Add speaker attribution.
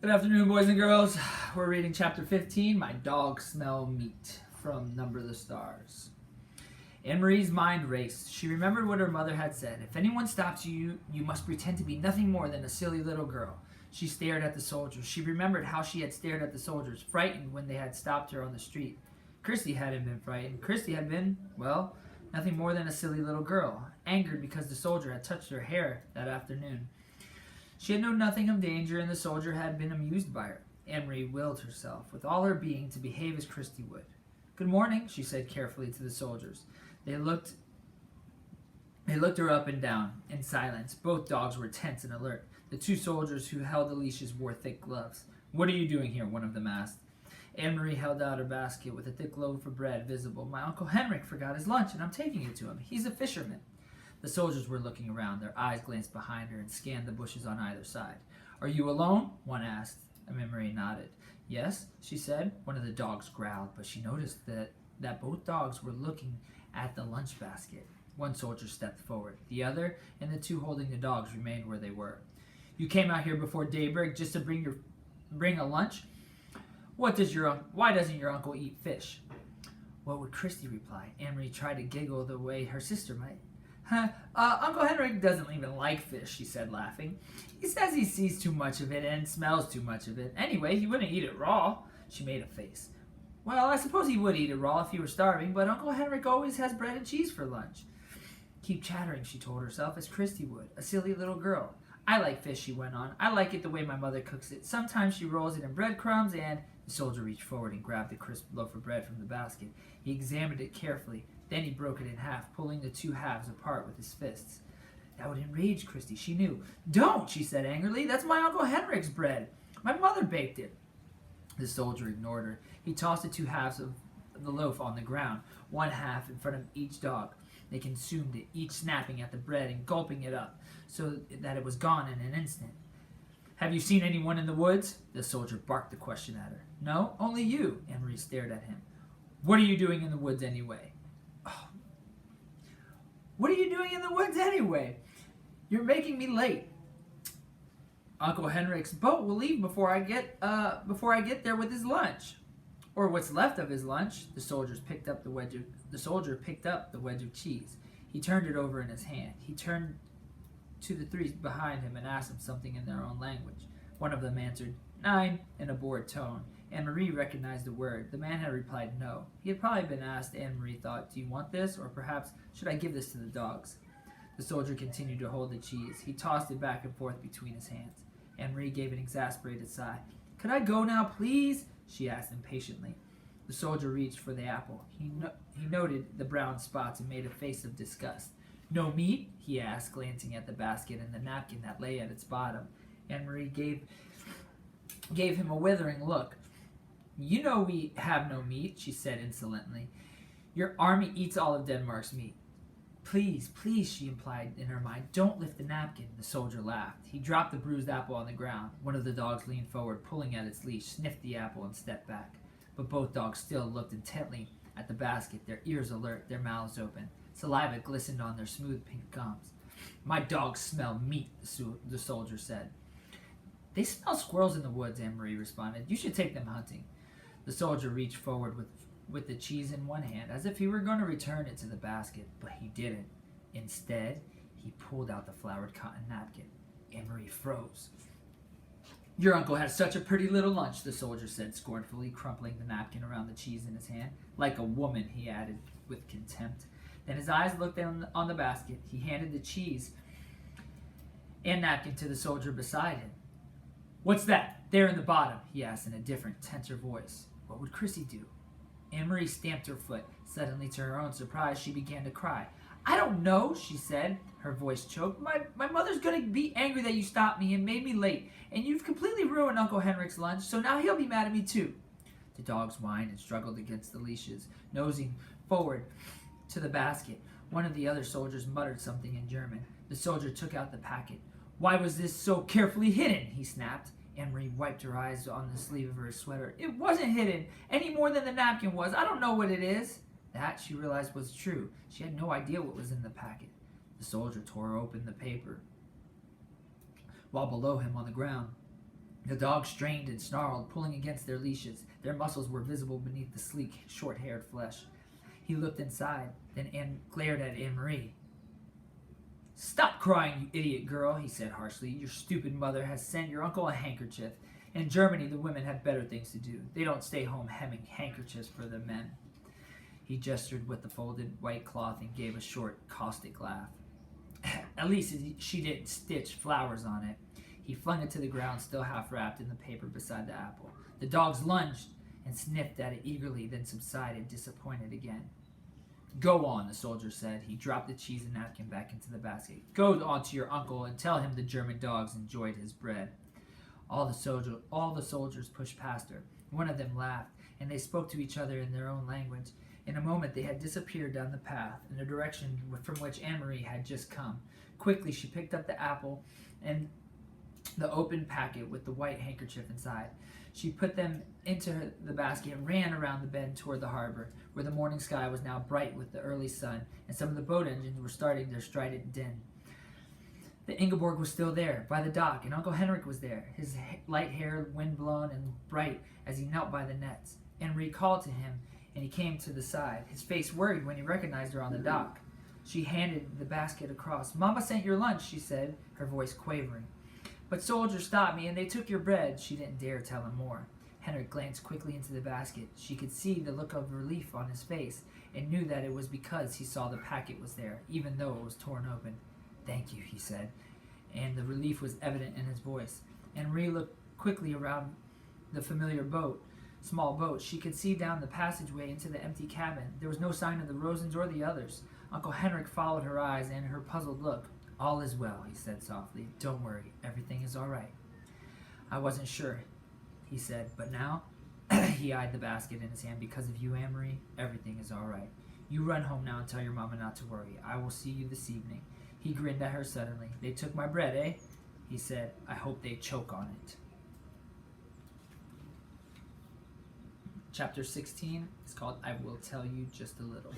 Speaker 1: Good afternoon, boys and girls. We're reading chapter 15, My Dogs Smell Meat, from Number the Stars. Anne-Marie's mind raced. She remembered what her mother had said. If anyone stops you, you must pretend to be nothing more than a silly little girl. She stared at the soldiers. She remembered how she had stared at the soldiers, frightened when they had stopped her on the street. Christy hadn't been frightened. Christy had been, well, nothing more than a silly little girl, angered because the soldier had touched her hair that afternoon. She had known nothing of danger, and the soldier had been amused by her. Anne-Marie willed herself, with all her being, to behave as Christy would. "Good morning," she said carefully to the soldiers. They looked her up and down, in silence. Both dogs were tense and alert. The two soldiers who held the leashes wore thick gloves. "What are you doing here?" one of them asked. Anne-Marie held out her basket with a thick loaf of bread visible. "My Uncle Henrik forgot his lunch, and I'm taking it to him. He's a fisherman." The soldiers were looking around. Their eyes glanced behind her and scanned the bushes on either side. "Are you alone?" one asked. Anne-Marie nodded. "Yes," she said. One of the dogs growled, but she noticed that both dogs were looking at the lunch basket. One soldier stepped forward. The other and the two holding the dogs remained where they were. "You came out here before daybreak just to bring a lunch? Why doesn't your uncle eat fish?" What would Christy reply? Anne-Marie tried to giggle the way her sister might. Uncle Henrik doesn't even like fish," she said, laughing. "He says he sees too much of it and smells too much of it. Anyway, he wouldn't eat it raw." She made a face. "Well, I suppose he would eat it raw if he were starving, but Uncle Henrik always has bread and cheese for lunch." "Keep chattering," she told herself, as Christy would, a silly little girl. "I like fish," she went on. "I like it the way my mother cooks it. Sometimes she rolls it in breadcrumbs and—" The soldier reached forward and grabbed the crisp loaf of bread from the basket. He examined it carefully. Then he broke it in half, pulling the two halves apart with his fists. That would enrage Christy, she knew. "Don't," she said angrily. "That's my Uncle Henrik's bread. My mother baked it." The soldier ignored her. He tossed the two halves of the loaf on the ground, one half in front of each dog. They consumed it, each snapping at the bread and gulping it up, so that it was gone in an instant. "Have you seen anyone in the woods?" The soldier barked the question at her. "No, only you." Anne-Marie stared at him. "What are you doing in the woods anyway?" "Oh. What are you doing in the woods anyway? You're making me late. Uncle Henrik's boat will leave before I get there with his lunch, or what's left of his lunch." The soldier picked up the wedge of cheese. He turned it over in his hand. He turned to the three behind him and asked them something in their own language. One of them answered, "Nine," in a bored tone. Anne-Marie recognized the word. The man had replied no. He had probably been asked, Anne-Marie thought, "Do you want this? Or perhaps, should I give this to the dogs?" The soldier continued to hold the cheese. He tossed it back and forth between his hands. Anne-Marie gave an exasperated sigh. "Could I go now, please?" she asked impatiently. The soldier reached for the apple. He noted the brown spots and made a face of disgust. "No meat?" he asked, glancing at the basket and the napkin that lay at its bottom. Anne-Marie gave him a withering look. "You know we have no meat," she said insolently. "Your army eats all of Denmark's meat." Please," she implied in her mind, "don't lift the napkin." The soldier laughed. He dropped the bruised apple on the ground. One of the dogs leaned forward, pulling at its leash, sniffed the apple, and stepped back. But both dogs still looked intently at the basket, their ears alert, their mouths open. Saliva glistened on their smooth pink gums. "My dogs smell meat," the soldier said. "They smell squirrels in the woods," Anne-Marie responded. "You should take them hunting." The soldier reached forward with the cheese in one hand, as if he were going to return it to the basket, but he didn't. Instead, he pulled out the flowered cotton napkin. Anne-Marie froze. "Your uncle has such a pretty little lunch," the soldier said scornfully, crumpling the napkin around the cheese in his hand. "Like a woman," he added with contempt. Then his eyes looked on the basket. He handed the cheese and napkin to the soldier beside him. "What's that, there in the bottom?" he asked in a different, tenser voice. What would Chrissy do? Anne-Marie stamped her foot. Suddenly, to her own surprise, she began to cry. "I don't know," she said, her voice choked. My mother's going to be angry that you stopped me and made me late, and you've completely ruined Uncle Henrik's lunch, so now he'll be mad at me too." The dogs whined and struggled against the leashes, nosing forward to the basket. One of the other soldiers muttered something in German. The soldier took out the packet. "Why was this so carefully hidden?" he snapped. Anne-Marie wiped her eyes on the sleeve of her sweater. "It wasn't hidden, any more than the napkin was. I don't know what it is." That, she realized, was true. She had no idea what was in the packet. The soldier tore open the paper, while below him on the ground The dogs strained and snarled, pulling against their leashes. Their muscles were visible beneath the sleek, short-haired flesh. He looked inside, then glared at Anne-Marie. "Stop crying, you idiot girl," he said harshly. "Your stupid mother has sent your uncle a handkerchief. In Germany, the women have better things to do. They don't stay home hemming handkerchiefs for their men." He gestured with the folded white cloth and gave a short, caustic laugh. "At least she didn't stitch flowers on it." He flung it to the ground, still half wrapped in the paper beside the apple. The dogs lunged and sniffed at it eagerly, then subsided, disappointed again. "Go on," the soldier said. He dropped the cheese and napkin back into the basket. "Go on to your uncle and tell him the German dogs enjoyed his bread." All the soldiers pushed past her. One of them laughed, and they spoke to each other in their own language. In a moment they had disappeared down the path, in the direction from which Anne-Marie had just come. Quickly she picked up the apple and the open packet with the white handkerchief inside. She put them into the basket and ran around the bend toward the harbor, where the morning sky was now bright with the early sun, and some of the boat engines were starting their strident din. The Ingeborg was still there, by the dock, and Uncle Henrik was there, his light hair wind-blown and bright as he knelt by the nets. Anne-Marie called to him, and he came to the side, his face worried when he recognized her on the dock. She handed the basket across. "Mama sent your lunch," she said, her voice quavering. "But soldiers stopped me, and they took your bread." She didn't dare tell him more. Henrik glanced quickly into the basket. She could see the look of relief on his face, and knew that it was because he saw the packet was there, even though it was torn open. "Thank you," he said, and the relief was evident in his voice. Anne-Marie looked quickly around the familiar small boat. She could see down the passageway into the empty cabin. There was no sign of the Rosens or the others. Uncle Henrik followed her eyes and her puzzled look. "All is well," he said softly. "Don't worry. Everything is all right." "I wasn't sure," he said, "but now," he eyed the basket in his hand, "because of you, Anne-Marie, everything is all right. You run home now and tell your mama not to worry. I will see you this evening." He grinned at her suddenly. "They took my bread, eh?" he said. "I hope they choke on it." Chapter 16 is called "I Will Tell You Just a Little."